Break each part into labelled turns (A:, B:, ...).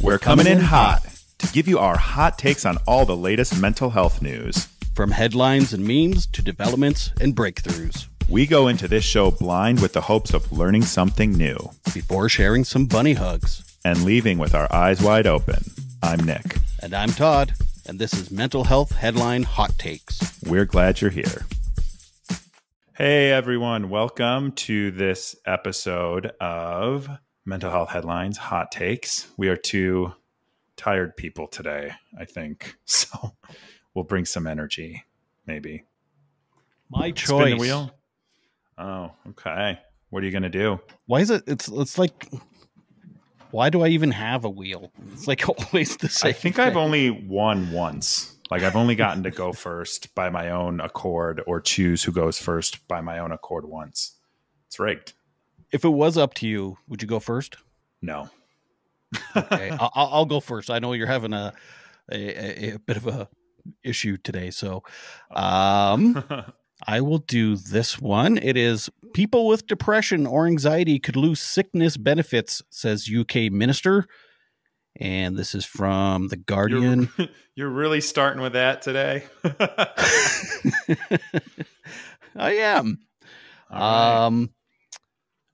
A: We're coming in hot to give you our hot takes on all the latest mental health news.
B: From headlines and memes to developments and breakthroughs.
A: We go into this show blind with the hopes of learning something new.
B: Before sharing some bunny hugs.
A: And leaving with our eyes wide open. I'm Nick.
B: And I'm Todd. And this is Mental Health Headline Hot Takes.
A: We're glad you're here. Hey everyone, welcome to this episode of Mental Health Headlines Hot Takes. We are two tired people today, I think. So we'll bring some energy, maybe.
B: My choice.
A: Spin the wheel. Oh, okay. What are you going to do?
B: Why is it? It's like, why do I even have a wheel? It's like always the same.
A: I think I've only won once. Like I've only gotten to go first by my own accord or choose who goes first by my own accord once. It's rigged.
B: If it was up to you, would you go first?
A: No.
B: Okay, I'll go first. I know you're having a bit of a issue today, so I will do this one. It is people with depression or anxiety could lose sickness benefits, says UK minister. And this is from The Guardian.
A: You're really starting with that today?
B: I am.
A: Right.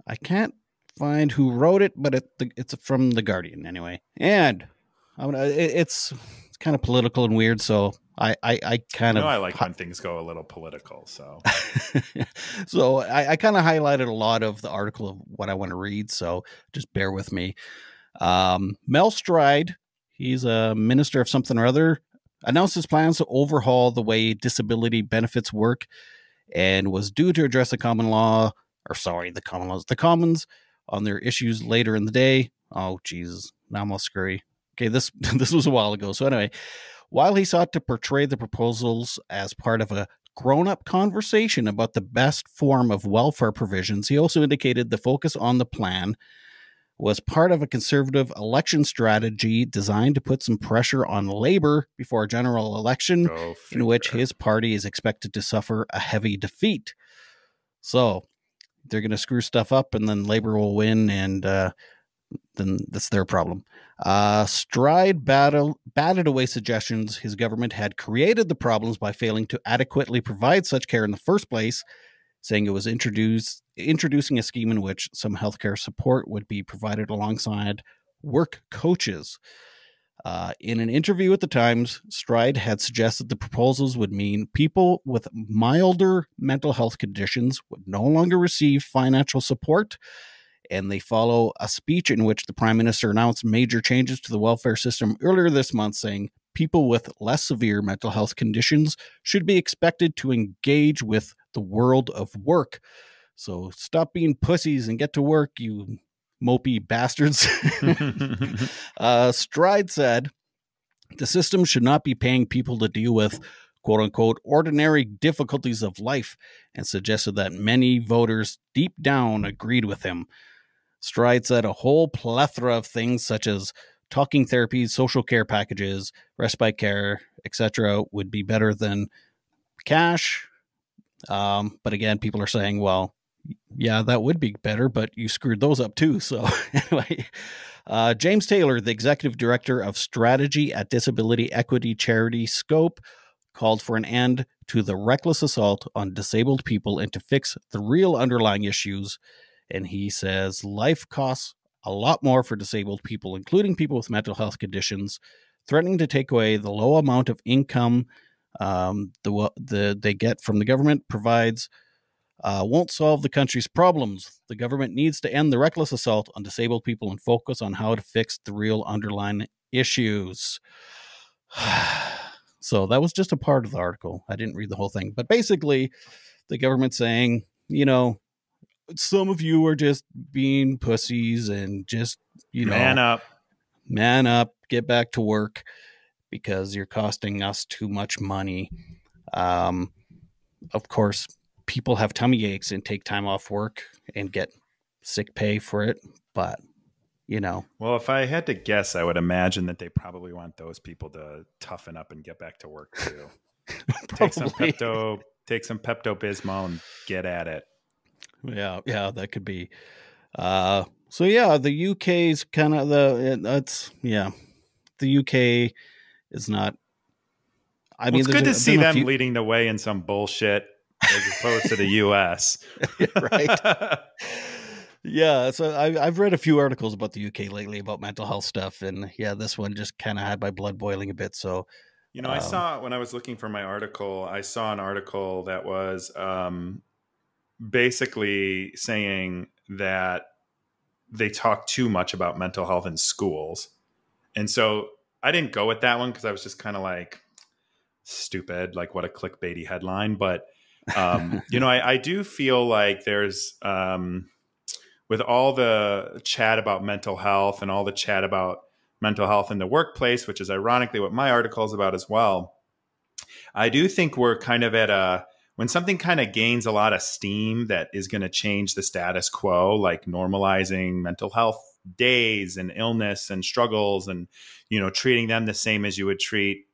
B: I can't find who wrote it, but it's from The Guardian anyway. And it's kind of political and weird, so I kind of...
A: I like when things go a little political, so...
B: So I kind of highlighted a lot of the article of what I want to read, so just bear with me. Mel Strike, he's a minister of something or other, announced his plans to overhaul the way disability benefits work and was due to address the Commons on their issues later in the day. Oh, Jesus. Now I'm all scurry. Okay, this was a while ago. So anyway, while he sought to portray the proposals as part of a grown-up conversation about the best form of welfare provisions, he also indicated the focus on the plan was part of a conservative election strategy designed to put some pressure on Labour before a general election in which his party is expected to suffer a heavy defeat. So they're going to screw stuff up and then Labour will win, and then that's their problem. Stride batted away suggestions his government had created the problems by failing to adequately provide such care in the first place, saying it was introducing a scheme in which some healthcare support would be provided alongside work coaches. In an interview with the Times, Stride had suggested the proposals would mean people with milder mental health conditions would no longer receive financial support, and they follow a speech in which the Prime Minister announced major changes to the welfare system earlier this month, saying people with less severe mental health conditions should be expected to engage with the world of work. So stop being pussies and get to work, you mopey bastards. Stride said the system should not be paying people to deal with quote unquote ordinary difficulties of life, and suggested that many voters deep down agreed with him. Stride said a whole plethora of things such as talking therapies, social care packages, respite care, etc. would be better than cash. But again, people are saying, well, yeah, that would be better, but you screwed those up too. So anyway, James Taylor, the executive director of strategy at disability equity charity Scope, called for an end to the reckless assault on disabled people and to fix the real underlying issues. And he says life costs a lot more for disabled people, including people with mental health conditions. Threatening to take away the low amount of income they get from the government provides won't solve the country's problems. The government needs to end the reckless assault on disabled people and focus on how to fix the real underlying issues. So that was just a part of the article. I didn't read the whole thing. But basically, the government saying, some of you are just being pussies and just,
A: man up,
B: get back to work because you're costing us too much money. Of course, people have tummy aches and take time off work and get sick pay for it. But,
A: Well, if I had to guess, I would imagine that they probably want those people to toughen up and get back to work too. Take some Pepto-Bismol and get at it.
B: Yeah, that could be. So yeah, the UK's kind of that's the UK is not. I mean,
A: It's good to
B: there's
A: see
B: been a
A: them
B: few,
A: leading the way in some bullshit as opposed to the US.
B: right? Yeah, so I've read a few articles about the UK lately about mental health stuff, and yeah, this one just kind of had my blood boiling a bit. So,
A: I
B: um,
A: saw when I was looking for my article, I saw an article that was basically saying that they talk too much about mental health in schools. And so I didn't go with that one because I was just kind of like, stupid, like what a clickbaity headline. But, I do feel like there's, with all the chat about mental health and all the chat about mental health in the workplace, which is ironically what my article is about as well. I do think we're kind of at when something kind of gains a lot of steam that is going to change the status quo, like normalizing mental health days and illness and struggles and, treating them the same as you would treat,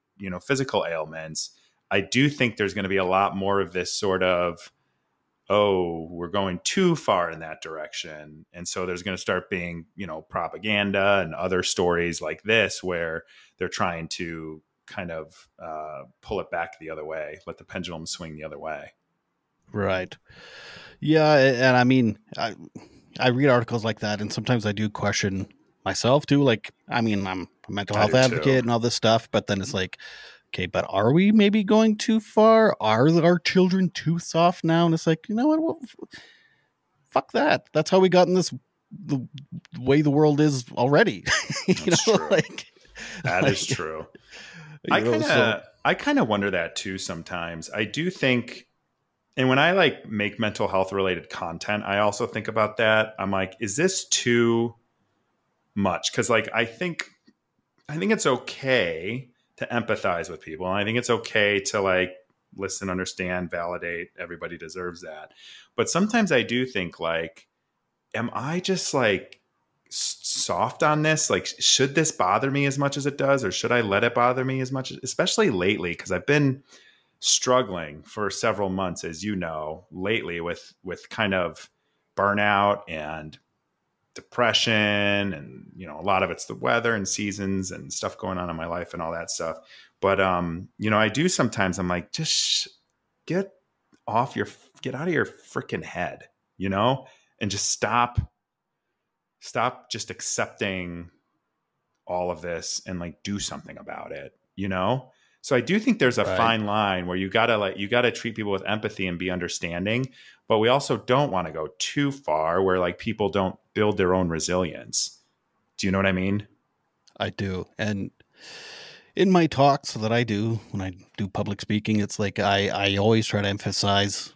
A: physical ailments. I do think there's going to be a lot more of this sort of, oh, we're going too far in that direction. And so there's going to start being, propaganda and other stories like this where they're trying to kind of pull it back the other way, let the pendulum swing the other way.
B: right. Yeah, and I mean, I read articles like that, and sometimes I do question myself too. Like, I mean, I'm a mental
A: I
B: health
A: do too.
B: advocate and all this stuff, but then it's like, okay, but are we maybe going too far? Are our children too soft now? And it's like, you know what? Well, fuck that. That's how we got in this the way the world is already.
A: That's true. That is
B: like,
A: true.
B: so
A: I kind of wonder that too sometimes. I do think, and when I like make mental health related content, I also think about that. I'm like, is this too much? Because like I think it's okay to empathize with people. And I think it's okay to like listen, understand, validate. Everybody deserves that. But sometimes I do think like, am I just like soft on this? Like, should this bother me as much as it does, or should I let it bother me as much, especially lately? Because I've been struggling for several months, as you know, lately with kind of burnout and depression, and a lot of it's the weather and seasons and stuff going on in my life and all that stuff. But I do sometimes, I'm like, just get get out of your freaking head, and just stop just accepting all of this and like do something about it. So I do think there's a
B: right.
A: fine line where you gotta treat people with empathy and be understanding, but we also don't want to go too far where like people don't build their own resilience. Do you know what I mean?
B: I do. And in my talks that I do when I do public speaking, it's like I always try to emphasize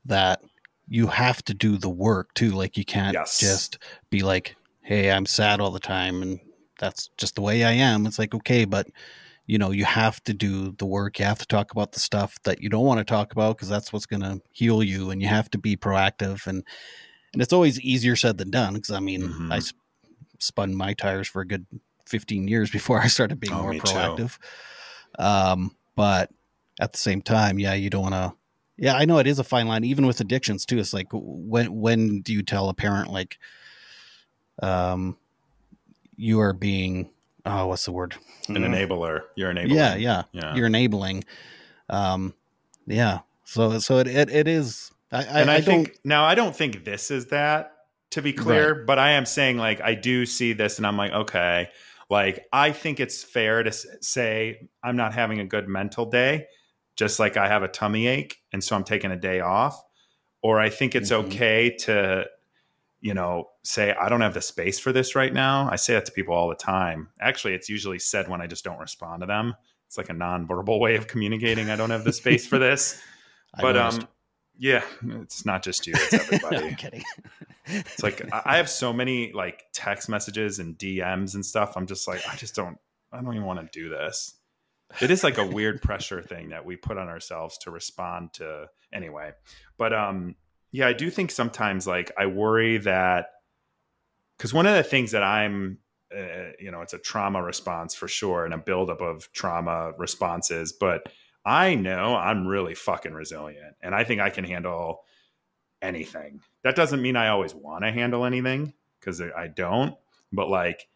B: that you have to do the work too. Like you can't
A: Yes.
B: just be like, hey, I'm sad all the time and that's just the way I am. It's like, okay, but you have to do the work. You have to talk about the stuff that you don't want to talk about because that's what's going to heal you. And you have to be proactive. And it's always easier said than done. Because I mean, I
A: Mm-hmm.
B: spun my tires for a good 15 years before I started being
A: Oh,
B: more
A: me too.
B: proactive. But at the same time, yeah, you don't want to. Yeah, I know it is a fine line, even with addictions too. It's like when do you tell a parent like, um, you are being what's the word?
A: An enabler. You're
B: Yeah,
A: enabling.
B: yeah,
A: Yeah.
B: you're enabling. Um, yeah, so it is.
A: And I
B: I don't.
A: think now I don't think this is that, to be
B: Right.
A: clear, but I am saying like I do see this and I'm like, okay, like I think it's fair to say I'm not having a good mental day, just like I have a tummy ache and so I'm taking a day off. Or I think it's
B: Mhm.
A: okay to, say I don't have the space for this right now. I say that to people all the time. Actually, it's usually said when I just don't respond to them. It's like a nonverbal way of communicating. I don't have the space for this.
B: I
A: But
B: noticed.
A: yeah, it's not just you, it's
B: No,
A: everybody.
B: I'm kidding.
A: It's like I have so many like text messages and DMs and stuff. I'm just like, I don't even want to do this. It is like a weird pressure thing that we put on ourselves to respond to anyway. But yeah, I do think sometimes like I worry that because one of the things that it's a trauma response for sure and a buildup of trauma responses, but I know I'm really fucking resilient and I think I can handle anything. That doesn't mean I always want to handle anything because I don't, but like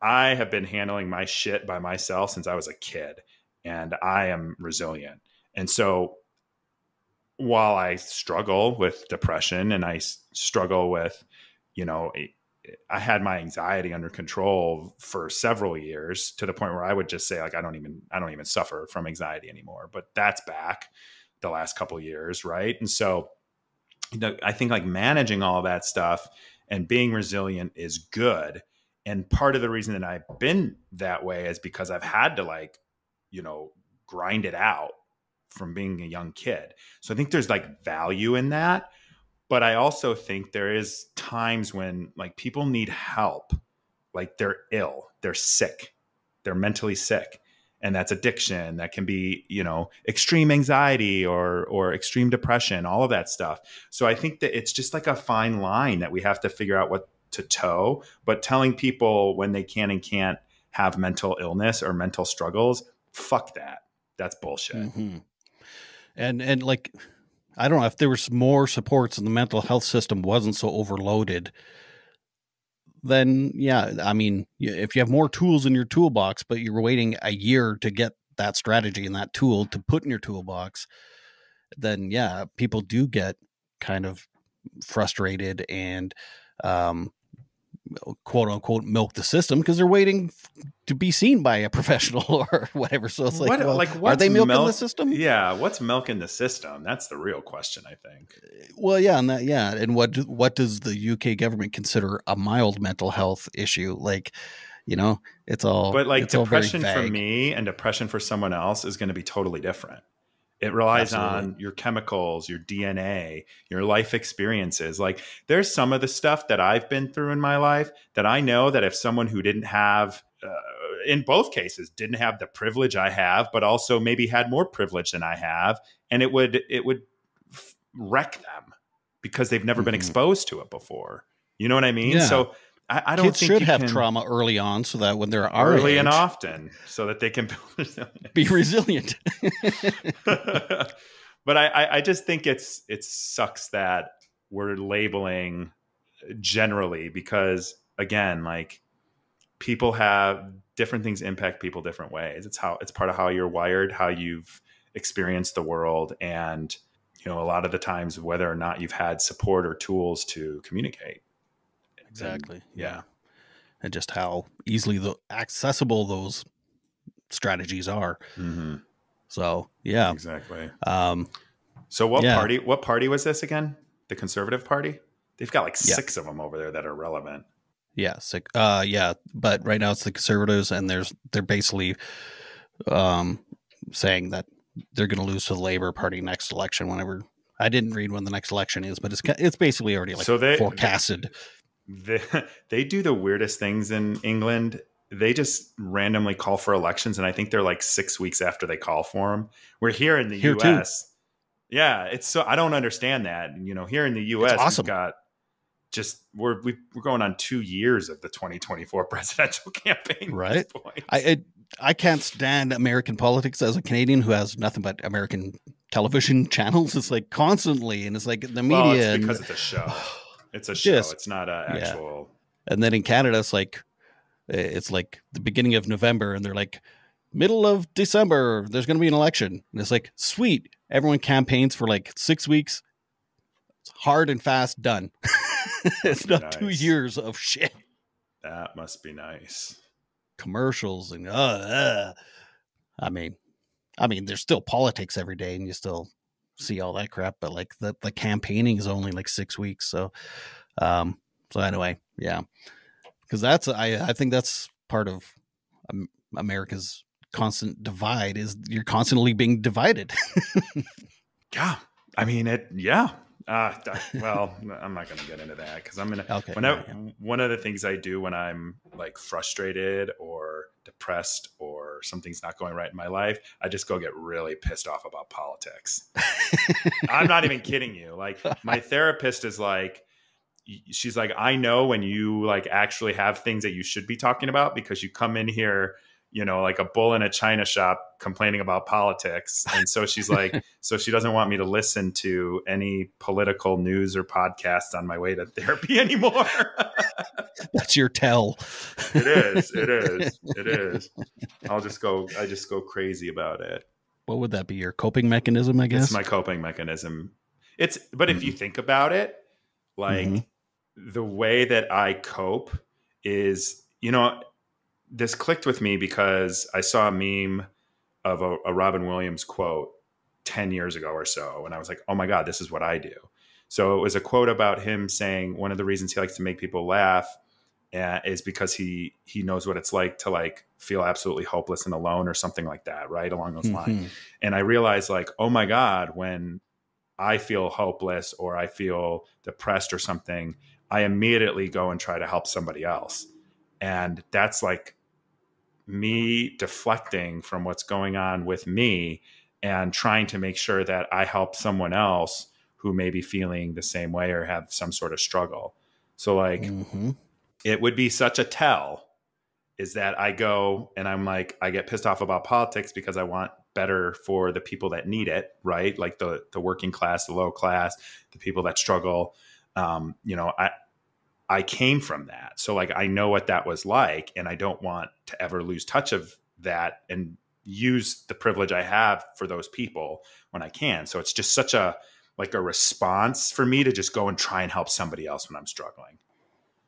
A: I have been handling my shit by myself since I was a kid, and I am resilient. And so while I struggle with depression and I struggle with, you know, I had my anxiety under control for several years to the point where I would just say, like, I don't even suffer from anxiety anymore, but that's back the last couple of years. Right. And so, you know, I think like managing all of that stuff and being resilient is good. And part of the reason that I've been that way is because I've had to, like, you know, grind it out from being a young kid. So I think there's like value in that. But I also think there is times when like people need help, like they're ill, they're sick, they're mentally sick. And that's addiction. That can be, you know, extreme anxiety or extreme depression, all of that stuff. So I think that it's just like a fine line that we have to figure out what to toe. But telling people when they can and can't have mental illness or mental struggles, fuck that. That's bullshit.
B: Mm-hmm. And like, I don't know, if there was more supports and the mental health system wasn't so overloaded, then yeah, I mean, if you have more tools in your toolbox, but you're waiting a year to get that strategy and that tool to put in your toolbox, then yeah, people do get kind of frustrated and quote unquote milk the system because they're waiting to be seen by a professional or whatever. So it's like, are they milking the system?
A: Yeah, what's milking the system? That's the real question, I think.
B: Well, yeah, and what does the UK government consider a mild mental health issue? Like, you know, it's all.
A: But like
B: it's
A: depression
B: all very vague.
A: for me and depression for someone else is going to be totally different. It relies on your chemicals, your DNA, your life experiences. Like there's some of the stuff that I've been through in my life that I know that if someone who didn't have, in both cases, didn't have the privilege I have, but also maybe had more privilege than I have, and it would wreck them because they've never been exposed to it before. You know what I mean?
B: Yeah.
A: So I don't
B: Kids
A: think
B: should have trauma early on so that when they're our
A: early
B: age,
A: and often so that they can
B: be resilient.
A: But I just think it sucks that we're labeling generally because again, like people have different things impact people different ways. It's part of how you're wired, how you've experienced the world, and you know, a lot of the times whether or not you've had support or tools to communicate.
B: Exactly.
A: And, yeah.
B: And just how easily accessible those strategies are.
A: Mm-hmm.
B: So yeah,
A: exactly. So what party was this again? The Conservative Party? They've got like 6 of them over there that are relevant.
B: Yeah. Sick. Yeah. But right now it's the Conservatives, and they're basically saying that they're going to lose to the Labour Party next election. Whenever, I didn't read when the next election is, but it's basically already like forecasted.
A: They do the weirdest things in England. They just randomly call for elections, and I think they're like 6 weeks after they call for them. We're here in the U.S. Too. Yeah, it's so I don't understand that. And, you know, here in the U.S., awesome. We've got we're going on 2 years of the 2024 presidential campaign.
B: Right. At this point. I can't stand American politics as a Canadian who has nothing but American television channels. It's like constantly, and it's like the media.
A: Well, it's because it's a show. It's a show. It's not an actual.
B: Yeah. And then in Canada, it's like the beginning of November, and they're like, middle of December, there's going to be an election. And it's like, sweet. Everyone campaigns for like 6 weeks. It's hard and fast, done. It's not nice. 2 years of shit.
A: That must be nice.
B: Commercials and I mean, there's still politics every day, and you still see all that crap. But like the campaigning is only like 6 weeks. So anyway, yeah, because I think that's part of America's constant divide is you're constantly being divided.
A: Yeah, I mean it. Yeah. Well, I'm not going to get into that because I'm going to. One of the things I do when I'm like frustrated or depressed or something's not going right in my life, I just go get really pissed off about politics. I'm not even kidding you. Like my therapist is like, she's like, I know when you like actually have things that you should be talking about because you come in here, like a bull in a china shop complaining about politics. And so she's like, so she doesn't want me to listen to any political news or podcasts on my way to therapy anymore.
B: That's your tell.
A: It is. I just go crazy about it.
B: What would that be? Your coping mechanism, I guess?
A: It's my coping mechanism. But if you think about it, like the way that I cope is, this clicked with me because I saw a meme of a Robin Williams quote 10 years ago or so. And I was like, oh my God, this is what I do. So it was a quote about him saying one of the reasons he likes to make people laugh is because he knows what it's like to like feel absolutely hopeless and alone or something like that, right? Along those lines. And I realized like, oh my God, when I feel hopeless or I feel depressed or something, I immediately go and try to help somebody else. And that's like me deflecting from what's going on with me and trying to make sure that I help someone else who may be feeling the same way or have some sort of struggle. So like, it would be such a tell is that I go and I'm like, I get pissed off about politics because I want better for the people that need it, right? Like the working class, the low class, the people that struggle. I came from that. So like, I know what that was like, and I don't want to ever lose touch of that and use the privilege I have for those people when I can. So it's just such a response for me to just go and try and help somebody else when I'm struggling.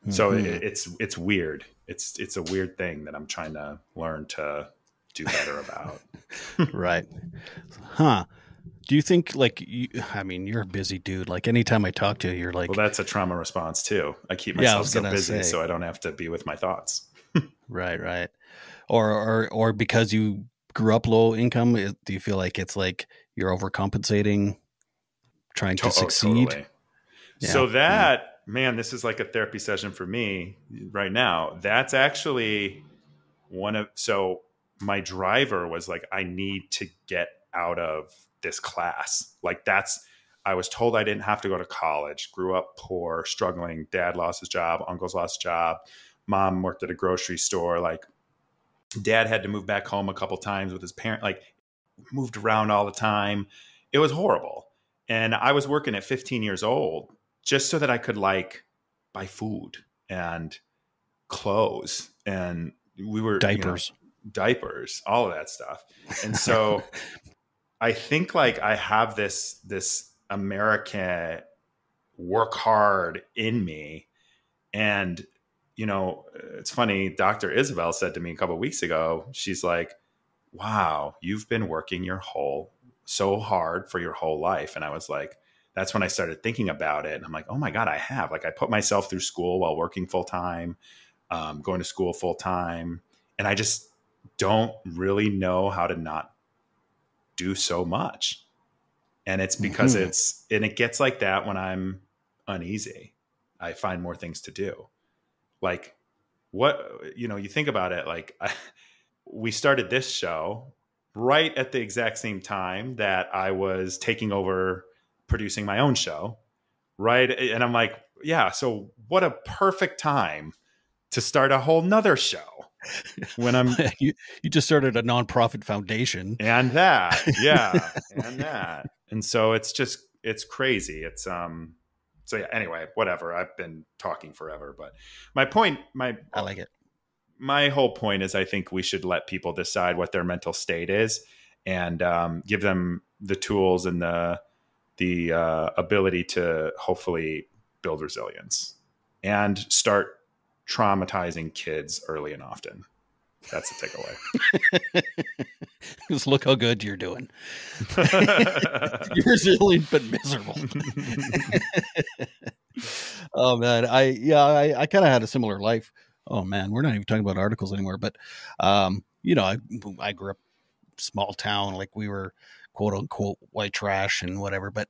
A: So it's weird. It's a weird thing that I'm trying to learn to do better about.
B: Right. Huh. Do you think you're a busy dude. Like anytime I talk to you, you're like,
A: well, that's a trauma response too. I keep myself so busy so I don't have to be with my thoughts.
B: Right. Or because you grew up low income, do you feel like it's like you're overcompensating, trying to succeed?
A: Totally. Yeah. So that, man, this is like a therapy session for me right now. That's actually so my driver was like, I need to get out of this class. Like I was told I didn't have to go to college, grew up poor, struggling. Dad lost his job. Uncles lost his job. Mom worked at a grocery store. Like dad had to move back home a couple times with his parent, like moved around all the time. It was horrible. And I was working at 15 years old just so that I could like buy food and clothes. And we were diapers, all of that stuff. And so I think like I have this American work hard in me. And, it's funny. Dr. Isabel said to me a couple of weeks ago, she's like, wow, you've been working so hard for your whole life. And I was like, that's when I started thinking about it. And I'm like, oh my God, I have. Like I put myself through school while working full time, going to school full time. And I just don't really know how to not do so much. And it's because it gets like that when I'm uneasy. I find more things to do. Like you think about it, like we started this show right at the exact same time that I was taking over producing my own show. Right. And I'm like, yeah, so what a perfect time to start a whole nother show. When I'm
B: you just started a nonprofit foundation
A: and that. Yeah. And that. And so it's crazy. It's so yeah, anyway, whatever. I've been talking forever, but I
B: like it.
A: My whole point is I think we should let people decide what their mental state is and give them the tools and the ability to hopefully build resilience and start traumatizing kids early and often. That's the takeaway.
B: Just look how good you're doing. You're resilient but miserable. Oh man, I kind of had a similar life. Oh man, we're not even talking about articles anymore. But I grew up small town, like we were quote unquote white trash and whatever. But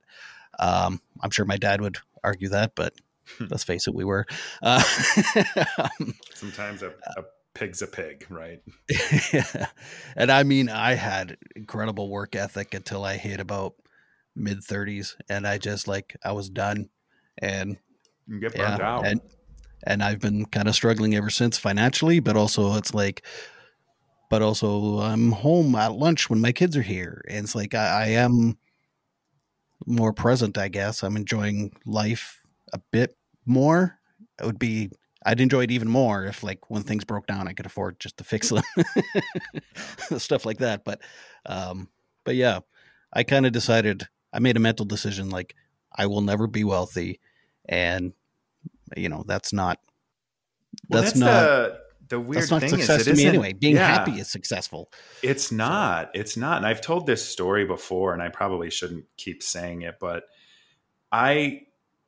B: I'm sure my dad would argue that. But let's face it, we were.
A: Sometimes a pig's a pig, right?
B: Yeah. And I mean, I had incredible work ethic until I hit about mid-30s, and I just I was done, and
A: you get burned out.
B: And I've been kind of struggling ever since financially, but also it's like but also I'm home at lunch when my kids are here. And it's like I am more present, I guess. I'm enjoying life a bit more. I'd enjoy it even more if, like, when things broke down, I could afford just to fix them, stuff like that. But yeah, I kind of decided, I made a mental decision, like, I will never be wealthy, and that's not
A: Well,
B: that's
A: that's
B: not
A: the weird thing is
B: success
A: it
B: to me
A: isn't.
B: anyway. Being
A: Yeah,
B: happy is successful.
A: it's
B: So
A: not. It's not. And I've told this story before, and I probably shouldn't keep saying it, but I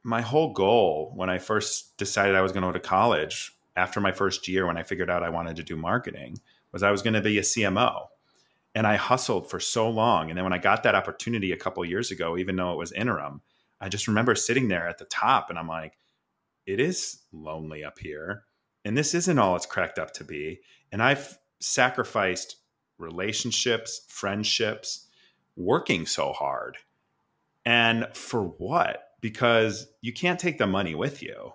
A: my whole goal when I first decided I was going to go to college after my first year, when I figured out I wanted to do marketing, was I was going to be a CMO. And I hustled for so long. And then when I got that opportunity a couple years ago, even though it was interim, I just remember sitting there at the top and I'm like, it is lonely up here. And this isn't all it's cracked up to be. And I've sacrificed relationships, friendships, working so hard. And for what? Because you can't take the money with you.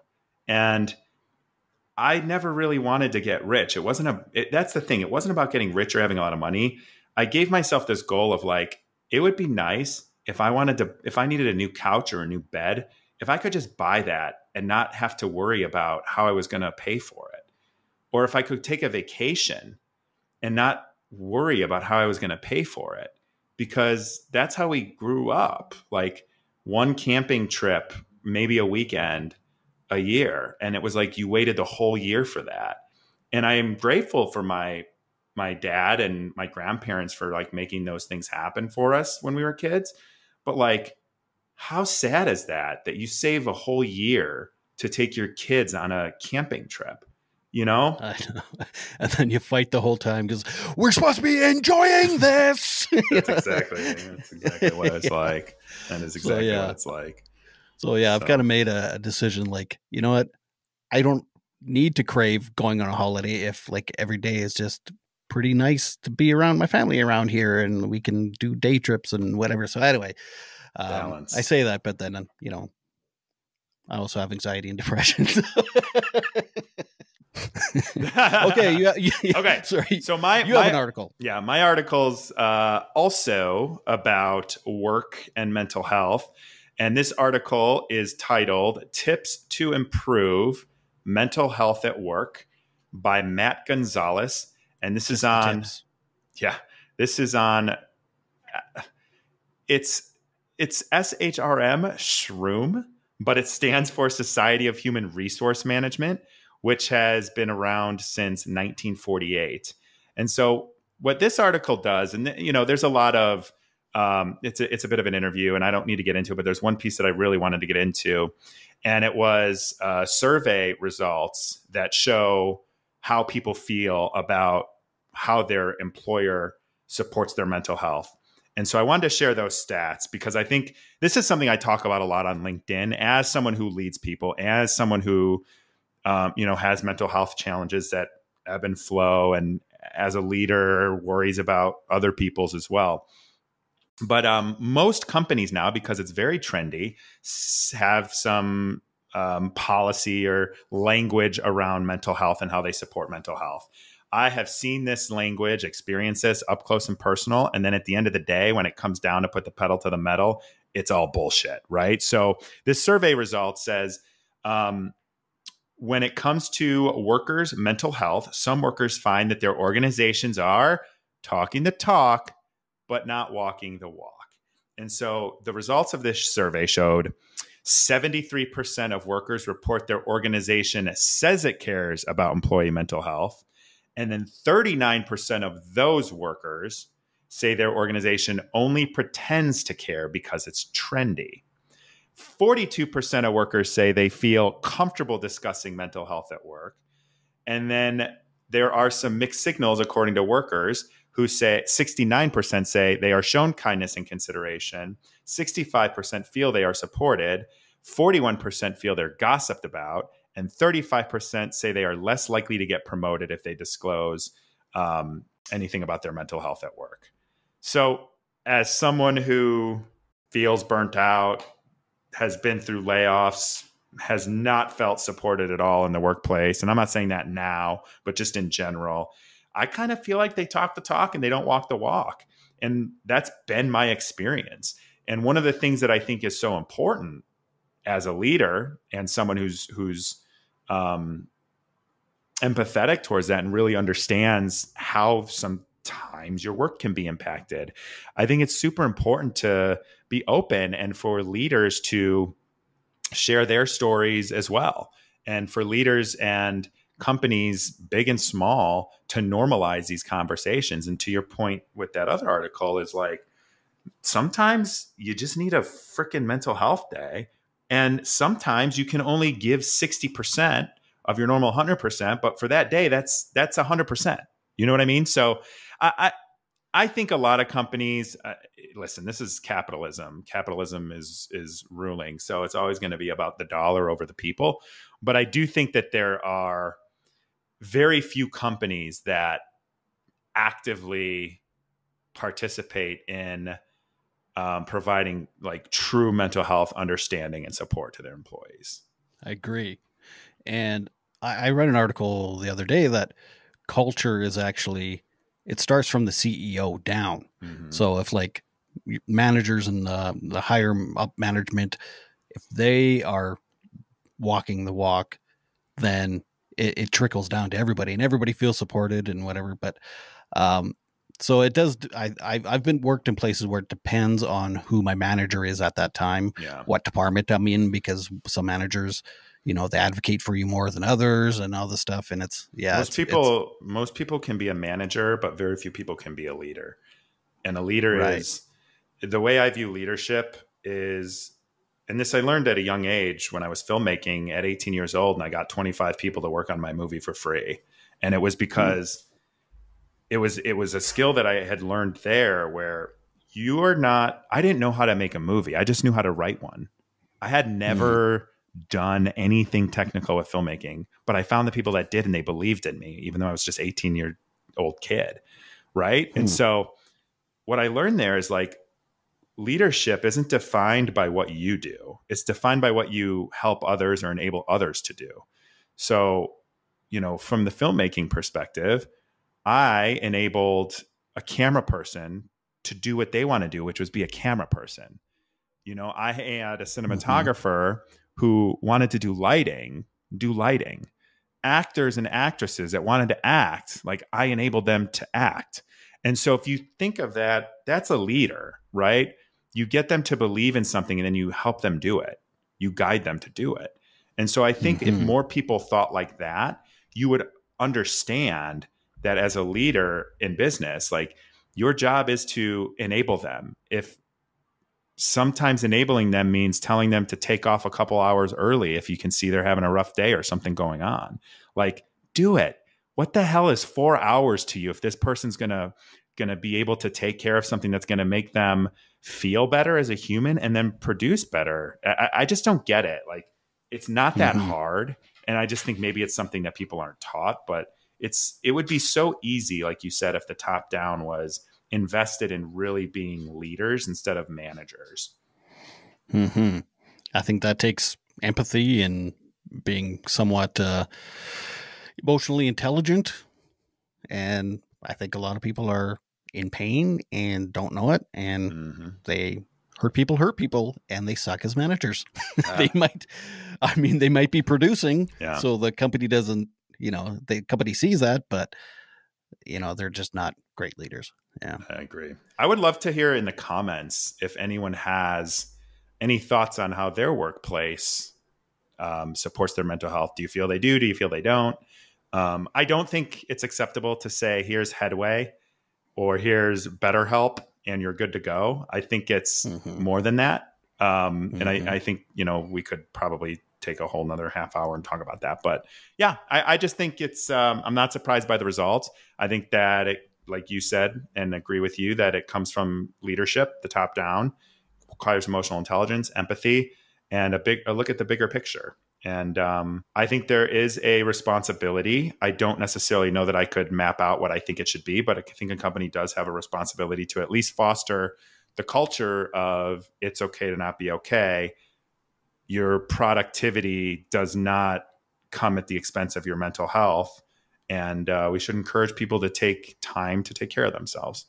A: And I never really wanted to get rich. It wasn't that's the thing. It wasn't about getting rich or having a lot of money. I gave myself this goal of like, it would be nice if if I needed a new couch or a new bed, if I could just buy that and not have to worry about how I was going to pay for it. Or if I could take a vacation and not worry about how I was going to pay for it, because that's how we grew up. Like one camping trip, maybe a weekend, a year, and it was like you waited the whole year for that. And I am grateful for my dad and my grandparents for like making those things happen for us when we were kids. But like, how sad is that you save a whole year to take your kids on a camping trip, you know?
B: I know. And then you fight the whole time because we're supposed to be enjoying this.
A: That's exactly what it's like. That is exactly what it's like.
B: So yeah, I've kind of made a decision, like, you know what? I don't need to crave going on a holiday if, like, every day is just pretty nice to be around my family around here and we can do day trips and whatever. So anyway,
A: balance.
B: I say that, but then, I also have anxiety and depression. Okay.
A: Okay.
B: Sorry.
A: So
B: you have an article.
A: Yeah. My article's also about work and mental health. And this article is titled Tips to Improve Mental Health at Work by Matt Gonzalez. And this is on, this is on, it's SHRM, Shroom, but it stands for Society of Human Resource Management, which has been around since 1948. And so what this article does, and there's a lot of, it's a bit of an interview and I don't need to get into it, but there's one piece that I really wanted to get into. And it was survey results that show how people feel about how their employer supports their mental health. And so I wanted to share those stats because I think this is something I talk about a lot on LinkedIn as someone who leads people, as someone who, has mental health challenges that ebb and flow, and as a leader worries about other people's as well. But most companies now, because it's very trendy, have some policy or language around mental health and how they support mental health. I have seen this language, experienced this up close and personal. And then at the end of the day, when it comes down to put the pedal to the metal, it's all bullshit, right? So this survey result says, when it comes to workers' mental health, some workers find that their organizations are talking the talk, but not walking the walk. And so the results of this survey showed 73% of workers report their organization says it cares about employee mental health. And then 39% of those workers say their organization only pretends to care because it's trendy. 42% of workers say they feel comfortable discussing mental health at work. And then there are some mixed signals according to workers who say 69% say they are shown kindness and consideration. 65% feel they are supported. 41% feel they're gossiped about. And 35% say they are less likely to get promoted if they disclose anything about their mental health at work. So as someone who feels burnt out, has been through layoffs, has not felt supported at all in the workplace, and I'm not saying that now, but just in general, I kind of feel like they talk the talk and they don't walk the walk. And that's been my experience. And one of the things that I think is so important as a leader and someone who's empathetic towards that and really understands how sometimes your work can be impacted. I think it's super important to be open and for leaders to share their stories as well. And for leaders and companies, big and small, to normalize these conversations. And to your point with that other article is like, sometimes you just need a freaking mental health day. And sometimes you can only give 60% of your normal 100%, but for that day, that's 100%. You know what I mean? So I think a lot of companies, listen, this is capitalism. Capitalism is ruling. So it's always going to be about the dollar over the people. But I do think that there are very few companies that actively participate in providing like true mental health understanding and support to their employees.
B: I agree. And I read an article the other day that culture is actually, it starts from the CEO down. Mm-hmm. So if like managers and the higher up management, if they are walking the walk, then it trickles down to everybody and everybody feels supported and whatever. But so it does. I've been worked in places where it depends on who my manager is at that time, what department I'm in, because some managers, they advocate for you more than others and all this stuff. And
A: most people can be a manager, but very few people can be a leader. And a leader is, the way I view leadership is, and this I learned at a young age when I was filmmaking at 18 years old, and I got 25 people to work on my movie for free. And it was because it was a skill that I had learned there where I didn't know how to make a movie. I just knew how to write one. I had never done anything technical with filmmaking, but I found the people that did, and they believed in me, even though I was just 18-year-old kid. Right. And so what I learned there is like, leadership isn't defined by what you do. It's defined by what you help others or enable others to do. So, from the filmmaking perspective, I enabled a camera person to do what they want to do, which was be a camera person. I had a cinematographer who wanted to do lighting, actors and actresses that wanted to act, like I enabled them to act. And so if you think of that, that's a leader, right? You get them to believe in something and then you help them do it. You guide them to do it. And so I think if more people thought like that, you would understand that as a leader in business, like your job is to enable them. If sometimes enabling them means telling them to take off a couple hours early if you can see they're having a rough day or something going on, like do it. What the hell is 4 hours to you if this person's gonna be able to take care of something that's gonna make them feel better as a human and then produce better? I just don't get it. Like it's not that hard. And I just think maybe it's something that people aren't taught, but it would be so easy, like you said, if the top down was invested in really being leaders instead of managers.
B: I think that takes empathy and being somewhat emotionally intelligent. And I think a lot of people are in pain and don't know it. And they hurt people, and they suck as managers. They might be producing. So the company doesn't, the company sees that, but they're just not great leaders. Yeah,
A: I agree. I would love to hear in the comments if anyone has any thoughts on how their workplace supports their mental health. Do you feel they do? Do you feel they don't? I don't think it's acceptable to say, here's Headway or here's BetterHelp and you're good to go. I think it's more than that. And I think, we could probably take a whole nother half hour and talk about that. But yeah, I just think it's, I'm not surprised by the results. I think that it, like you said, and agree with you, that it comes from leadership, the top down, requires emotional intelligence, empathy, and a look at the bigger picture. And I think there is a responsibility. I don't necessarily know that I could map out what I think it should be, but I think a company does have a responsibility to at least foster the culture of it's okay to not be okay. Your productivity does not come at the expense of your mental health. And we should encourage people to take time to take care of themselves.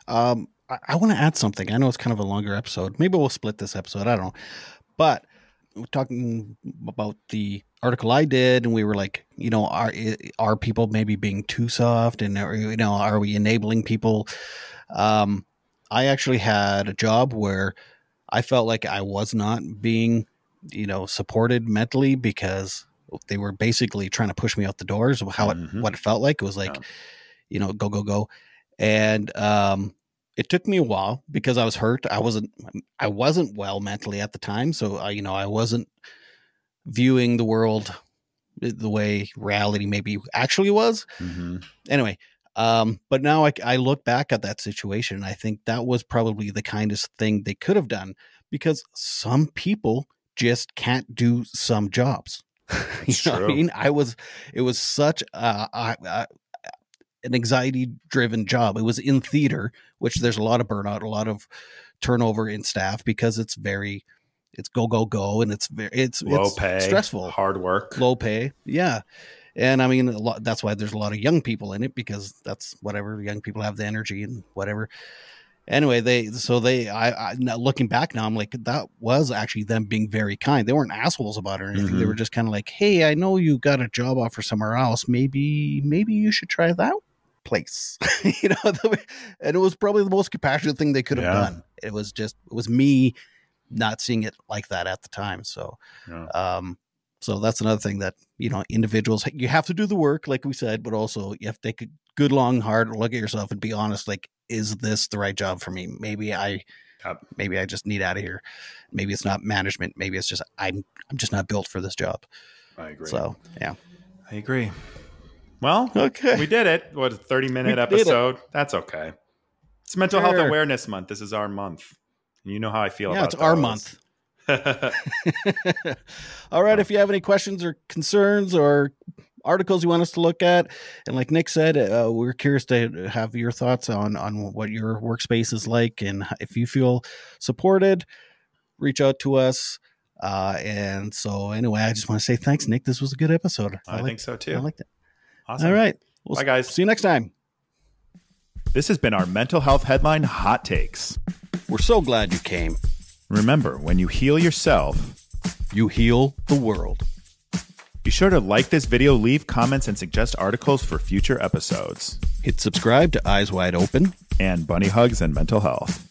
B: I want to add something. I know it's kind of a longer episode. Maybe we'll split this episode. I don't know. But we're talking about the article I did, and we were like, are people maybe being too soft, and are we enabling people? I actually had a job where I felt like I was not being, supported mentally, because they were basically trying to push me out the doors of what it felt like. It was like, go, go, go. And it took me a while because I was hurt. I wasn't well mentally at the time. So, I wasn't viewing the world the way reality maybe actually was. Anyway, but now I look back at that situation, and I think that was probably the kindest thing they could have done, because some people just can't do some jobs.
A: Know what I mean?
B: It was such an anxiety driven job. It was in theater, which there's a lot of burnout, a lot of turnover in staff, because it's go, go, go. And it's
A: low pay,
B: stressful,
A: hard work,
B: low pay. Yeah. And I mean, that's why there's a lot of young people in it, because that's whatever, young people have the energy and whatever. Anyway, now looking back now, I'm like, that was actually them being very kind. They weren't assholes about it or anything. They were just kind of like, hey, I know you got a job offer somewhere else. Maybe you should try that place. And it was probably the most compassionate thing they could have done. It was me not seeing it like that at the time. So, so that's another thing that, individuals, you have to do the work, like we said, but also you have to take a good, long, hard look at yourself and be honest. Like, is this the right job for me? Maybe I just need out of here. Maybe it's not management. Maybe it's just, I'm just not built for this job.
A: I agree.
B: So, yeah.
A: I agree. Well, okay. We did it. What, a 30-minute episode? That's okay. It's Mental Health Awareness Month. This is our month. You know how I feel about it.
B: Yeah, it's our month. All right. If you have any questions or concerns or articles you want us to look at, and like Nick said, we're curious to have your thoughts on what your workspace is like, and if you feel supported, reach out to us. And so anyway, I just want to say thanks, Nick. This was a good episode.
A: I think so too.
B: I liked it.
A: Awesome.
B: All right.
A: Bye, guys.
B: See you next time.
A: This has been our Mental Health Headline Hot Takes.
B: We're so glad you came.
A: Remember, when you heal yourself,
B: you heal the world.
A: Be sure to like this video, leave comments, and suggest articles for future episodes.
B: Hit subscribe to Eyes Wide Open
A: and Bunny Hugs and Mental Health.